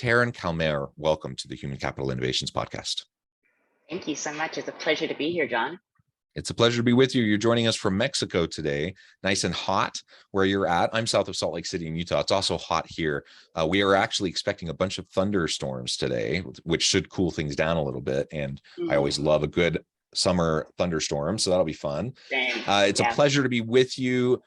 Tarin Calmeyer, welcome to the Human Capital Innovations Podcast. Thank you so much. It's a pleasure to be here, John. It's a pleasure to be with you. You're joining us from Mexico today, nice and hot where you're at. I'm south of Salt Lake City in Utah. It's also hot here. We are actually expecting a bunch of thunderstorms today, which should cool things down a little bit. And I always love a good summer thunderstorm, so that'll be fun. It's a pleasure to be with you,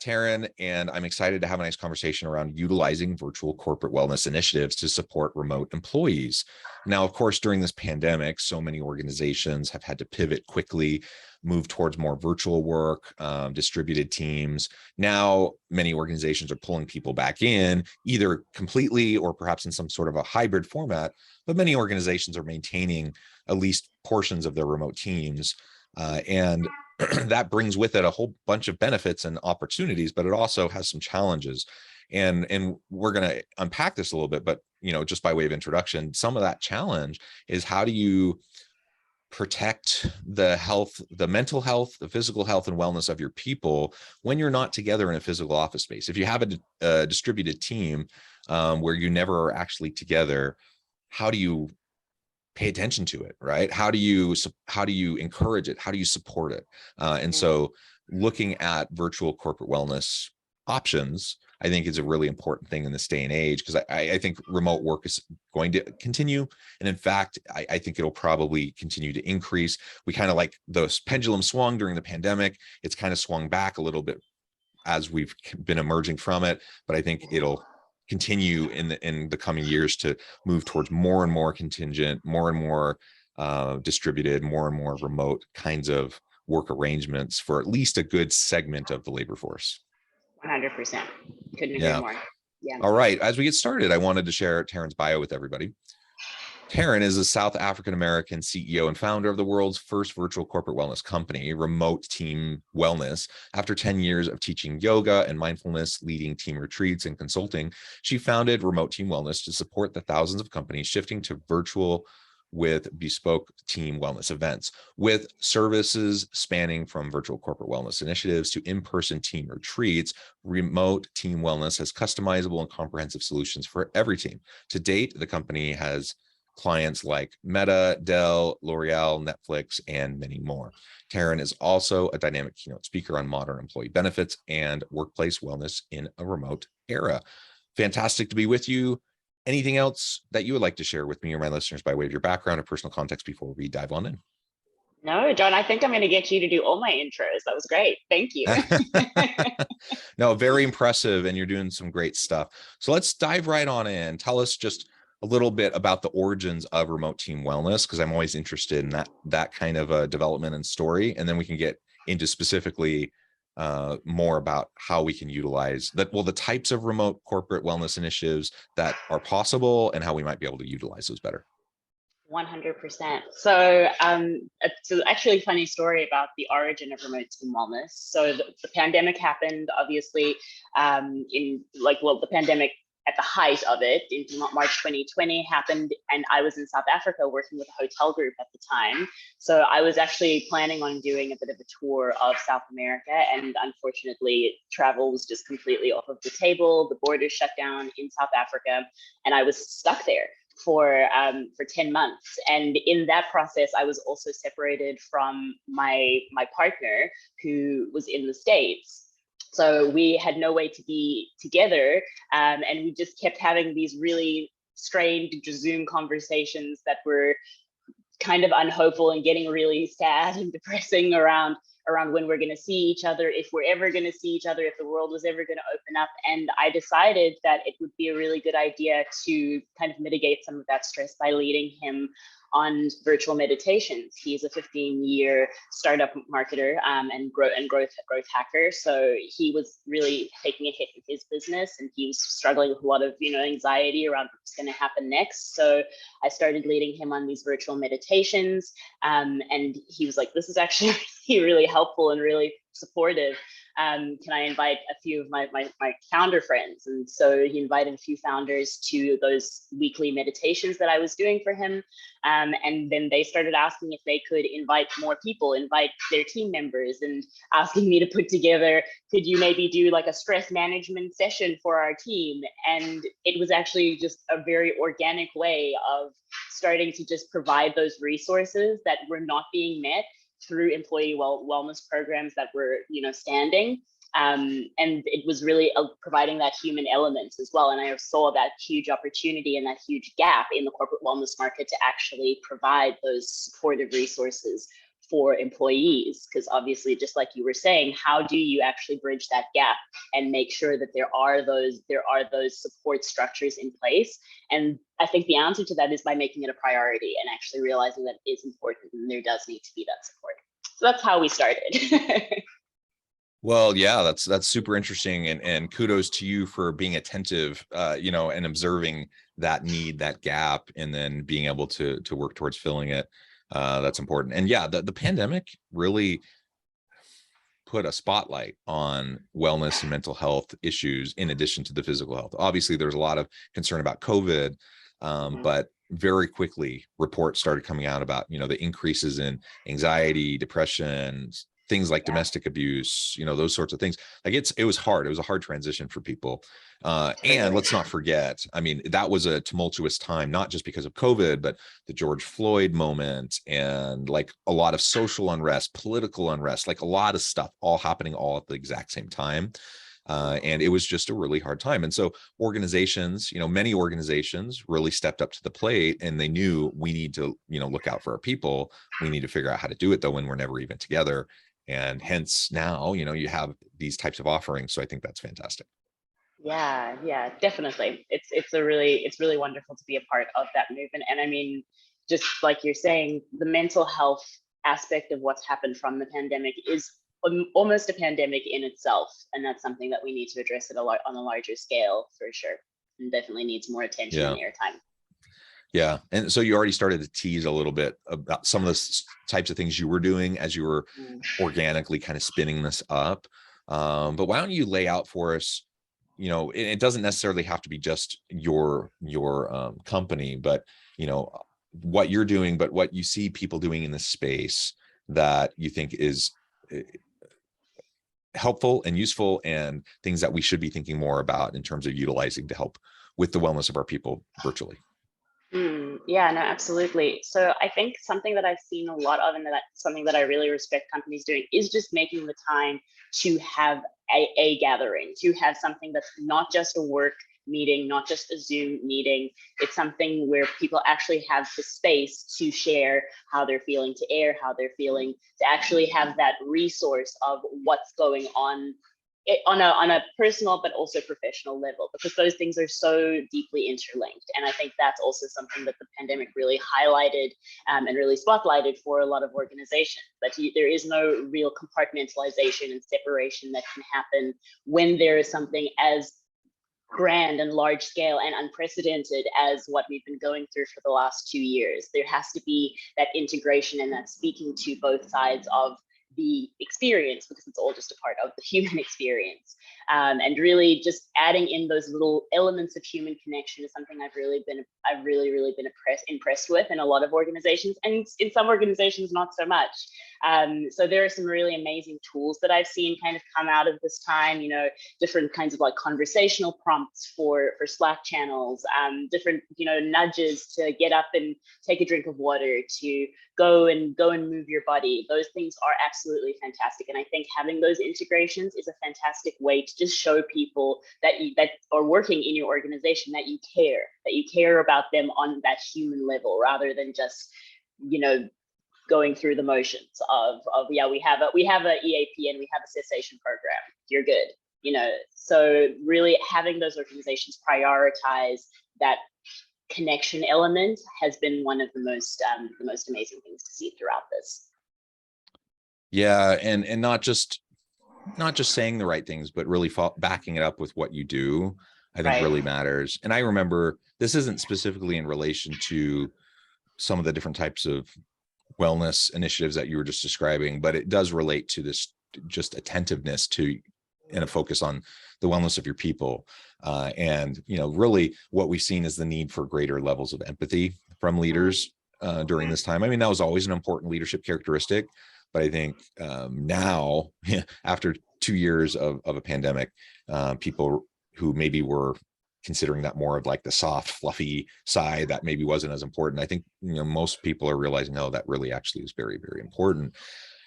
Tarin, and I'm excited to have a nice conversation around utilizing virtual corporate wellness initiatives to support remote employees. Now, of course, during this pandemic, so many organizations have had to pivot quickly, move towards more virtual work, distributed teams. Now, many organizations are pulling people back in, either completely or perhaps in some sort of a hybrid format, but many organizations are maintaining at least portions of their remote teams. And that brings with it a whole bunch of benefits and opportunities, but it also has some challenges. And we're going to unpack this a little bit, but just by way of introduction, some of that challenge is how do you protect the health, the mental health, the physical health and wellness of your people when you're not together in a physical office space. If you have a distributed team where you never are actually together, how do you pay attention to it, right? How do you encourage it? How do you support it? And so looking at virtual corporate wellness options, I think is a really important thing in this day and age, because I think remote work is going to continue. And in fact, I think it'll probably continue to increase. We kind of like the pendulum swung during the pandemic. It's kind of swung back a little bit as we've been emerging from it, but I think it'll continue in the coming years to move towards more and more contingent, more and more distributed, more and more remote kinds of work arrangements for at least a good segment of the labor force. 100%. Couldn't agree more. Yeah. All right. As we get started, I wanted to share Tarin's bio with everybody. Tarin is a South African-American CEO and founder of the world's first virtual corporate wellness company, Remote Team Wellness. After 10 years of teaching yoga and mindfulness, leading team retreats and consulting, she founded Remote Team Wellness to support the thousands of companies shifting to virtual with bespoke team wellness events, with services spanning from virtual corporate wellness initiatives to in-person team retreats. Remote Team Wellness has customizable and comprehensive solutions for every team. To date, the company has clients like Meta, Dell, L'Oreal, Netflix, and many more. Tarin is also a dynamic keynote speaker on modern employee benefits and workplace wellness in a remote era. Fantastic to be with you. Anything else that you would like to share with me or my listeners by way of your background or personal context before we dive on in? No, John, I think I'm going to get you to do all my intros. That was great. Thank you. No, very impressive. And you're doing some great stuff. So let's dive right on in. Tell us just a little bit about the origins of Remote Team Wellness, because I'm always interested in that kind of a development and story. And then we can get into specifically more about how we can utilize that, the types of remote corporate wellness initiatives that are possible and how we might be able to utilize those better. 100%. So it's actually a funny story about the origin of Remote Team Wellness. So the pandemic happened, obviously, the pandemic at the height of it in March 2020 happened, and I was in South Africa working with a hotel group at the time. So I was actually planning on doing a bit of a tour of South America, and unfortunately travel was just completely off of the table. The borders shut down in South Africa, and I was stuck there for 10 months. And in that process, I was also separated from my partner who was in the States. So we had no way to be together, and we just kept having these really strained Zoom conversations that were kind of unhopeful and getting really sad and depressing around when we're going to see each other, if we're ever going to see each other, if the world was ever going to open up. And I decided that it would be a really good idea to kind of mitigate some of that stress by leading him on virtual meditations. He's a 15-year startup marketer and growth hacker. So he was really taking a hit in his business, and he was struggling with a lot of anxiety around what's going to happen next. So I started leading him on these virtual meditations, and he was like, "This is actually really helpful and really supportive. Can I invite a few of my founder friends? And so he invited a few founders to those weekly meditations that I was doing for him. And then they started asking if they could invite more people, invite their team members, and asking me to put together, could you maybe do like a stress management session for our team? And it was actually just a very organic way of starting to just provide those resources that were not being met through employee wellness programs that were, standing. And it was really providing that human element as well. And I saw that huge opportunity and that huge gap in the corporate wellness market to actually provide those supportive resources for employees, because obviously, just like you were saying, how do you actually bridge that gap and make sure that there are those support structures in place? And I think the answer to that is by making it a priority and actually realizing that it is important and there does need to be that support. So that's how we started. Well, yeah, that's super interesting, and kudos to you for being attentive, and observing that need, that gap, and then being able to work towards filling it. That's important. And yeah, the pandemic really put a spotlight on wellness and mental health issues in addition to the physical health. Obviously, there's a lot of concern about COVID, but very quickly reports started coming out about, the increases in anxiety, depression, things like domestic abuse, those sorts of things. Like it was hard. It was a hard transition for people. And let's not forget, I mean, that was a tumultuous time, not just because of COVID, but the George Floyd moment and like a lot of social unrest, political unrest, like a lot of stuff all happening all at the exact same time. And it was just a really hard time. And so organizations, many organizations really stepped up to the plate, and they knew we need to, look out for our people. We need to figure out how to do it though when we're never even together. And hence now, you have these types of offerings. So I think that's fantastic. Yeah, definitely. It's really wonderful to be a part of that movement. And I mean, just like you're saying, the mental health aspect of what's happened from the pandemic is almost a pandemic in itself. And that's something that we need to address on a larger scale for sure. And definitely needs more attention and airtime. Yeah. And so you already started to tease a little bit about some of the types of things you were doing as you were organically kind of spinning this up. But why don't you lay out for us, it doesn't necessarily have to be just your company, but, what you're doing, but what you see people doing in this space that you think is helpful and useful, and things that we should be thinking more about in terms of utilizing to help with the wellness of our people virtually. Yeah, no, absolutely. So I think something that I've seen a lot of, and that's something that I really respect companies doing, is just making the time to have a gathering, to have something that's not just a work meeting, not just a Zoom meeting. It's something where people actually have the space to share how they're feeling, to air how they're feeling, to actually have that resource of what's going on on a personal but also professional level, because those things are so deeply interlinked. And I think that's also something that the pandemic really highlighted and really spotlighted for a lot of organizations, that there is no real compartmentalization and separation that can happen when there is something as grand and large scale and unprecedented as what we've been going through for the last 2 years. There has to be that integration and that speaking to both sides of the experience, because it's all just a part of the human experience. And really just adding in those little elements of human connection is something I've really been impressed with in a lot of organizations, and in some organizations not so much. So there are some really amazing tools that I've seen kind of come out of this time, different kinds of like conversational prompts for Slack channels, different, nudges to get up and take a drink of water, to go and move your body. Those things are absolutely fantastic. And I think having those integrations is a fantastic way to just show people that are working in your organization that you care about them on that human level, rather than just, going through the motions of yeah, we have a EAP and we have a cessation program. You're good, So really having those organizations prioritize that connection element has been one of the most amazing things to see throughout this. Yeah, and not just saying the right things, but really backing it up with what you do, I think really matters. And I remember, this isn't specifically in relation to some of the different types of wellness initiatives that you were just describing, but it does relate to this just attentiveness to and a focus on the wellness of your people. And, really what we've seen is the need for greater levels of empathy from leaders during this time. I mean, that was always an important leadership characteristic, but I think now, after 2 years of a pandemic, people who maybe were considering that more of like the soft, fluffy side that maybe wasn't as important. I think, most people are realizing, oh, that really actually is very, very important.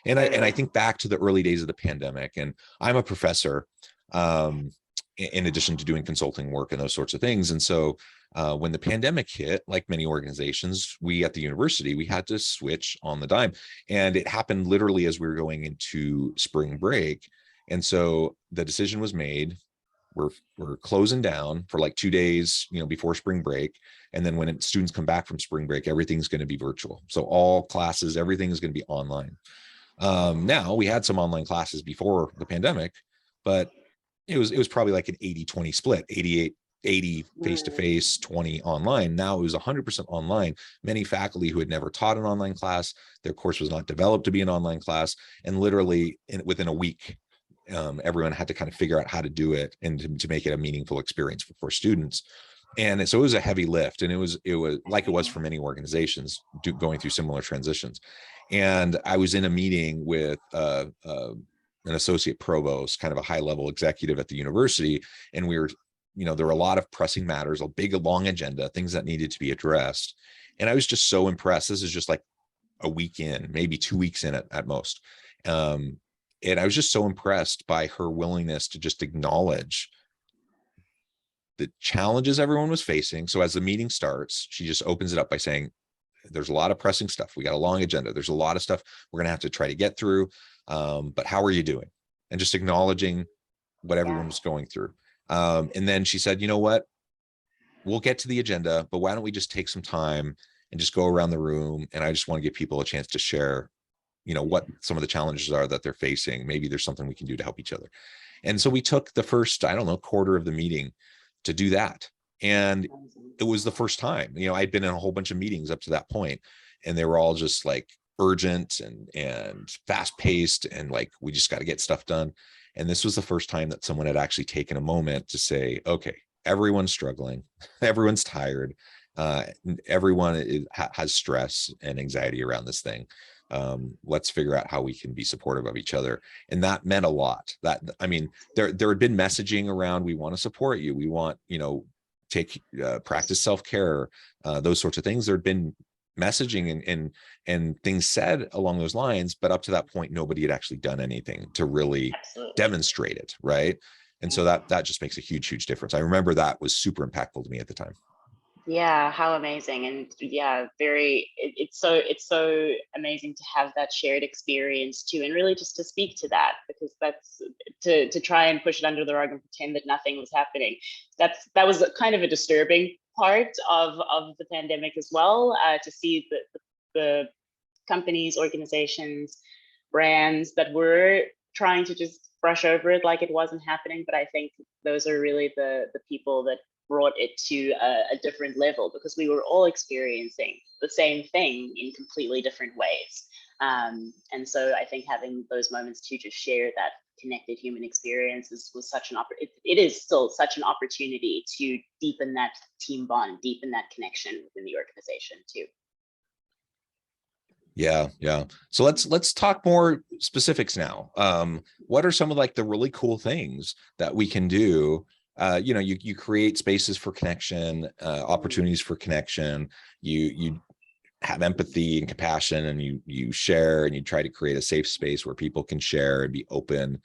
And I think back to the early days of the pandemic, and I'm a professor, in addition to doing consulting work and those sorts of things. And so when the pandemic hit, like many organizations, we at the university, we had to switch on the dime. And it happened literally as we were going into spring break. And so the decision was made, we're closing down for like 2 days, before spring break. And then when students come back from spring break, everything's going to be virtual. So all classes, everything is going to be online. Now we had some online classes before the pandemic, but it was probably like an 80-20 split, 80 face-to-face, 20 online. Now it was 100% online. Many faculty who had never taught an online class, their course was not developed to be an online class. And literally within a week, everyone had to kind of figure out how to do it and to make it a meaningful experience for students. And so it was a heavy lift, and it was like it was for many organizations going through similar transitions. And I was in a meeting with an associate provost, kind of a high level executive at the university. And we were, there were a lot of pressing matters, a big, long agenda, things that needed to be addressed. And I was just so impressed. This is just like a week in, maybe 2 weeks in at most. And I was just so impressed by her willingness to just acknowledge the challenges everyone was facing. So as the meeting starts, she just opens it up by saying, there's a lot of pressing stuff. We got a long agenda. There's a lot of stuff we're going to have to try to get through. But how are you doing? And just acknowledging what everyone was going through. And then she said, you know what? We'll get to the agenda, but why don't we just take some time and just go around the room? And I just want to give people a chance to share, what some of the challenges are that they're facing. Maybe there's something we can do to help each other. And so we took the first, quarter of the meeting to do that. And it was the first time, I'd been in a whole bunch of meetings up to that point, and they were all just like urgent and fast paced, and like, we just got to get stuff done. And this was the first time that someone had actually taken a moment to say, okay, everyone's struggling, everyone's tired, everyone has stress and anxiety around this thing. Let's figure out how we can be supportive of each other. And that meant a lot. There had been messaging around, we want to support you. We want, practice self-care, those sorts of things. There'd been messaging and things said along those lines, but up to that point, nobody had actually done anything to really demonstrate it. Right. And so that just makes a huge, huge difference. I remember that was super impactful to me at the time. Yeah, how amazing. And yeah, it's so amazing to have that shared experience too, and really just to speak to that, because that's to try and push it under the rug and pretend that nothing was happening. That was kind of a disturbing part of the pandemic as well, to see the companies, organizations, brands that were trying to just brush over it like it wasn't happening. But I think those are really the people that brought it to a different level, because we were all experiencing the same thing in completely different ways. And so I think having those moments to just share that connected human experience was such an it is still such an opportunity to deepen that team bond, deepen that connection within the organization too. Yeah. So let's talk more specifics now. What are some of like the really cool things that we can do? You create spaces for connection, opportunities for connection. You have empathy and compassion, and you share, and you try to create a safe space where people can share and be open.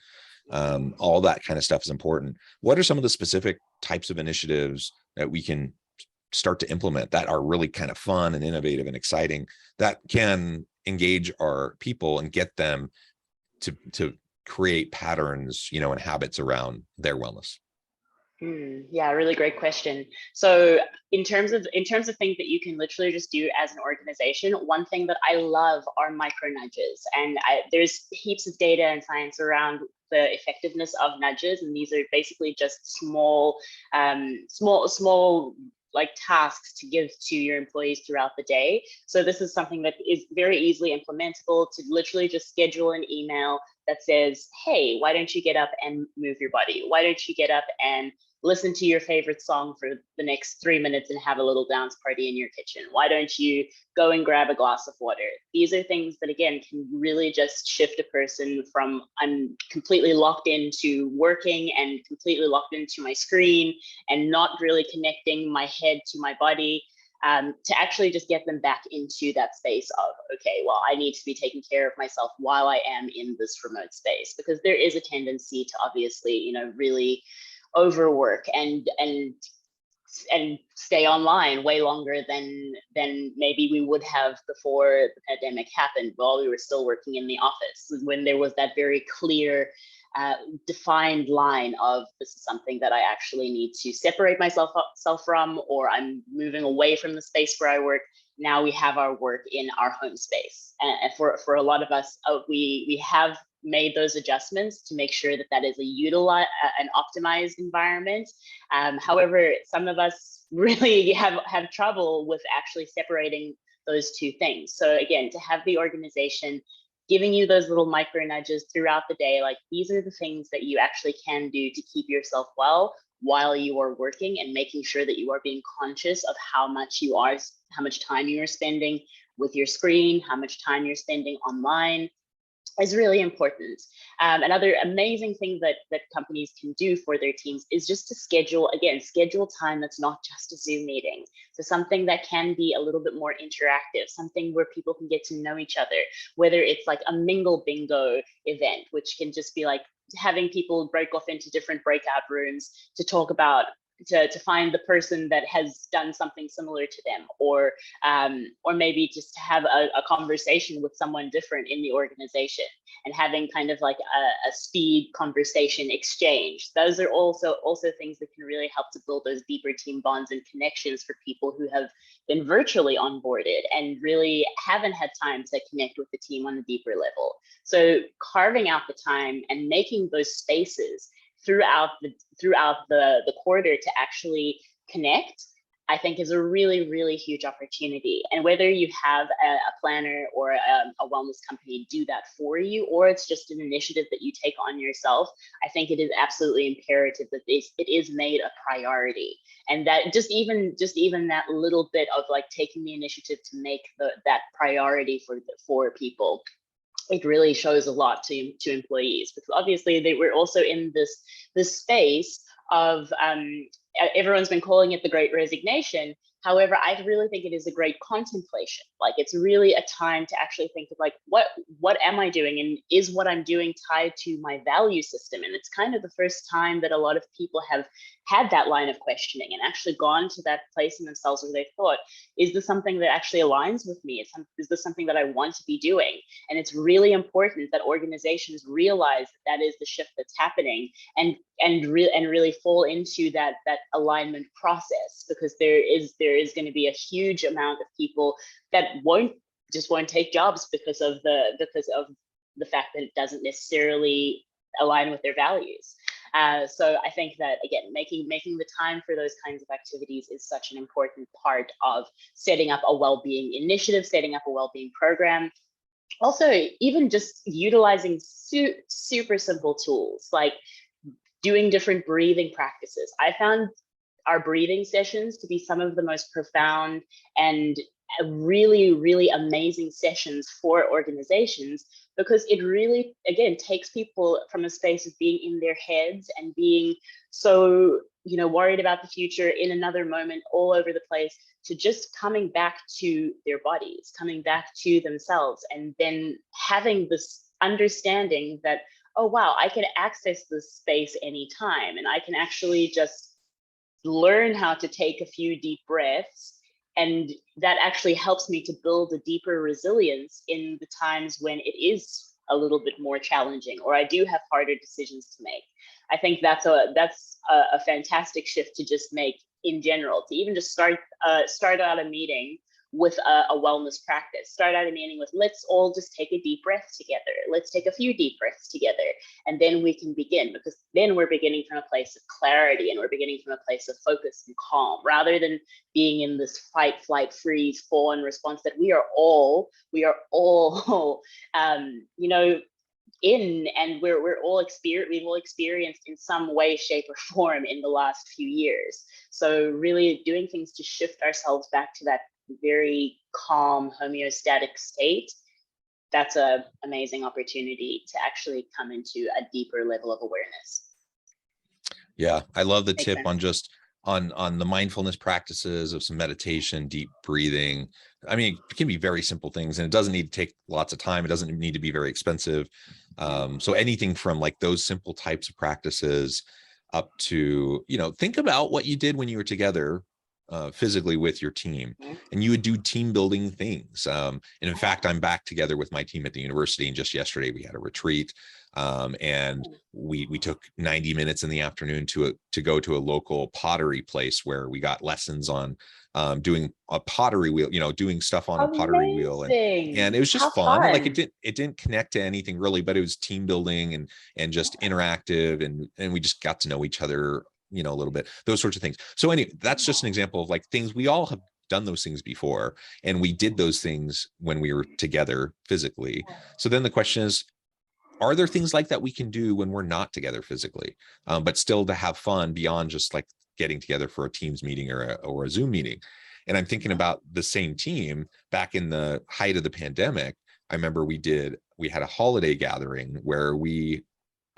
All that kind of stuff is important. What are some of the specific types of initiatives that we can start to implement that are really kind of fun and innovative and exciting, that can engage our people and get them to create patterns, and habits around their wellness? Yeah, really great question. So in terms of things that you can literally just do as an organization, one thing that I love are MicroNudges, and there's heaps of data and science around the effectiveness of nudges, and these are basically just small like tasks to give to your employees throughout the day. So this is something that is very easily implementable, to literally just schedule an email that says, hey, why don't you get up and move your body? Why don't you get up and listen to your favorite song for the next 3 minutes and have a little dance party in your kitchen? Why don't you go and grab a glass of water? These are things that, again, can really just shift a person from I'm completely locked into working and completely locked into my screen and not really connecting my head to my body, to actually just get them back into that space of, okay, well, I need to be taking care of myself while I am in this remote space, because there is a tendency to obviously, really overwork and stay online way longer than maybe we would have before the pandemic happened, while we were still working in the office, when there was that very clear defined line of, this is something that I actually need to separate myself from, or I'm moving away from the space where I work. Now we have our work in our home space, and for a lot of us, we have made those adjustments to make sure that that is an optimized environment. However, some of us really have trouble with actually separating those two things. So again, to have the organization giving you those little micro nudges throughout the day, like, these are the things that you actually can do to keep yourself well while you are working, and making sure that you are being conscious of how much time you are spending with your screen, how much time you're spending online, is really important. Another amazing thing that companies can do for their teams is just to schedule time that's not just a Zoom meeting. So something that can be a little bit more interactive, something where people can get to know each other, whether it's like a mingle bingo event, which can just be like having people break off into different breakout rooms to talk about, to find the person that has done something similar to them, or maybe just to have a conversation with someone different in the organization, and having kind of like a speed conversation exchange. Those are also things that can really help to build those deeper team bonds and connections for people who have been virtually onboarded and really haven't had time to connect with the team on a deeper level. So carving out the time and making those spaces throughout the quarter to actually connect, I think, is a really, really huge opportunity. And whether you have a planner or a wellness company do that for you, or it's just an initiative that you take on yourself, I think it is absolutely imperative that it is made a priority. And that just even that little bit of like taking the initiative to make that priority for people, it really shows a lot to employees, because obviously they were also in this space of everyone's been calling it the Great Resignation. However, I really think it is a great contemplation. Like, it's really a time to actually think of like, what am I doing, and is what I'm doing tied to my value system? And it's kind of the first time that a lot of people have had that line of questioning and actually gone to that place in themselves where they thought, is this something that actually aligns with me? Is this something that I want to be doing? And it's really important that organizations realize that is the shift that's happening, and really fall into that alignment process, because there is going to be a huge amount of people that won't take jobs because of the fact that it doesn't necessarily align with their values. So I think that, again, making the time for those kinds of activities is such an important part of setting up a well-being initiative, setting up a well-being program. Also, even just utilizing super simple tools like doing different breathing practices. I found our breathing sessions to be some of the most profound and really, really amazing sessions for organizations, because it really, again, takes people from a space of being in their heads and being so, worried about the future in another moment all over the place, to just coming back to their bodies, coming back to themselves, and then having this understanding that, oh, wow, I can access this space anytime, and I can actually just learn how to take a few deep breaths. And that actually helps me to build a deeper resilience in the times when it is a little bit more challenging, or I do have harder decisions to make. I think that's a fantastic shift to just make in general, to even just start out a meeting with a wellness practice. Start out a meeting with, let's all just take a deep breath together. Let's take a few deep breaths together. And then we can begin, because then we're beginning from a place of clarity, and we're beginning from a place of focus and calm, rather than being in this fight, flight, freeze, fawn response that we are all you know, in, and we've all experienced in some way, shape, or form in the last few years. So really doing things to shift ourselves back to that very calm, homeostatic state, that's an amazing opportunity to actually come into a deeper level of awareness. Yeah, I love the Makes tip sense. on just on the mindfulness practices of some meditation, deep breathing. I mean, it can be very simple things, and it doesn't need to take lots of time. It doesn't need to be very expensive. So anything from like those simple types of practices up to, you know, think about what you did when you were together physically with your team, and you would do team building things. And in fact, I'm back together with my team at the university, and just yesterday we had a retreat. And we took 90 minutes in the afternoon to go to a local pottery place where we got lessons on doing a pottery wheel, you know, doing stuff on a pottery wheel, and it was just fun. Like it didn't connect to anything really, but it was team building and just interactive, and we just got to know each other, you know, a little bit, those sorts of things. So anyway, that's just an example of like things we all have done those things before, and we did those things when we were together physically. So then the question is, are there things like that we can do when we're not together physically, but still to have fun beyond just like getting together for a Teams meeting or a Zoom meeting? And I'm thinking about the same team back in the height of the pandemic. I remember we had a holiday gathering where we,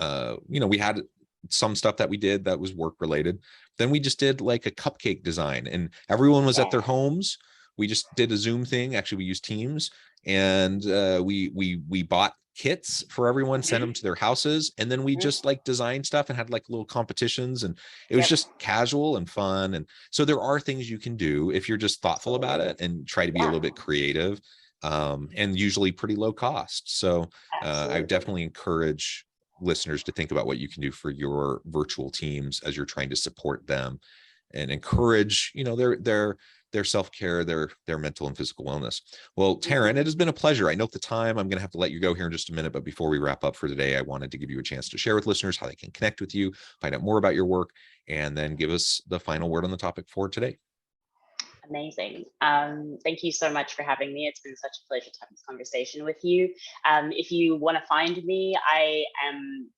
you know, we had some stuff that we did that was work related. Then we just did like a cupcake design, and everyone was at their homes. We just did a Zoom thing. Actually, we used Teams, and we bought kits for everyone, sent them to their houses, and then we just like designed stuff and had like little competitions, and it was just casual and fun. And so there are things you can do if you're just thoughtful about it and try to be a little bit creative, and usually pretty low cost. So I definitely encourage listeners to think about what you can do for your virtual teams as you're trying to support them and encourage, you know, their self-care, their mental and physical wellness. Well, Tarin, it has been a pleasure. I know at the time I'm going to have to let you go here in just a minute, but before we wrap up for today, I wanted to give you a chance to share with listeners how they can connect with you, find out more about your work, and then give us the final word on the topic for today. Amazing. Thank you so much for having me. It's been such a pleasure to have this conversation with you. If you want to find me, I am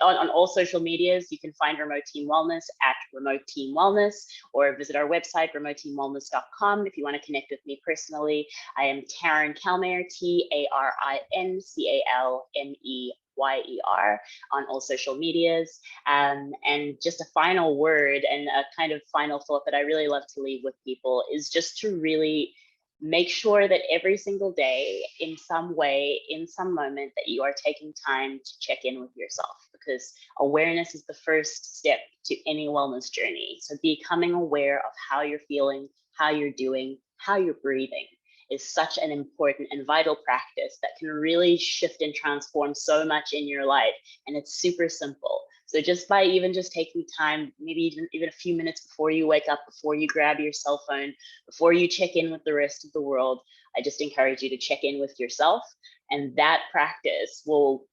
on all social medias. You can find Remote Team Wellness at Remote Team Wellness, or visit our website, remoteteamwellness.com. If you want to connect with me personally, I am Tarin Calmeyer, TARINCALMEYER, on all social medias. And just a final word and a kind of final thought that I really love to leave with people is just to really make sure that every single day, in some way, in some moment, that you are taking time to check in with yourself, because awareness is the first step to any wellness journey. So becoming aware of how you're feeling, how you're doing, how you're breathing is such an important and vital practice that can really shift and transform so much in your life. And it's super simple. So just by even just taking time, maybe even a few minutes before you wake up, before you grab your cell phone, before you check in with the rest of the world, I just encourage you to check in with yourself. And that practice will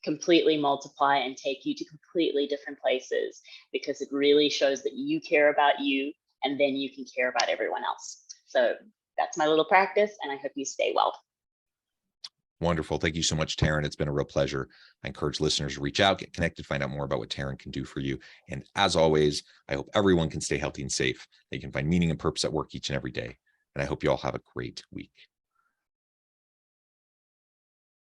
completely multiply and take you to completely different places, because it really shows that you care about you, and then you can care about everyone else. So that's my little practice, and I hope you stay well. Wonderful. Thank you so much, Tarin. It's been a real pleasure. I encourage listeners to reach out, get connected, find out more about what Tarin can do for you. And as always, I hope everyone can stay healthy and safe. They can find meaning and purpose at work each and every day. And I hope you all have a great week.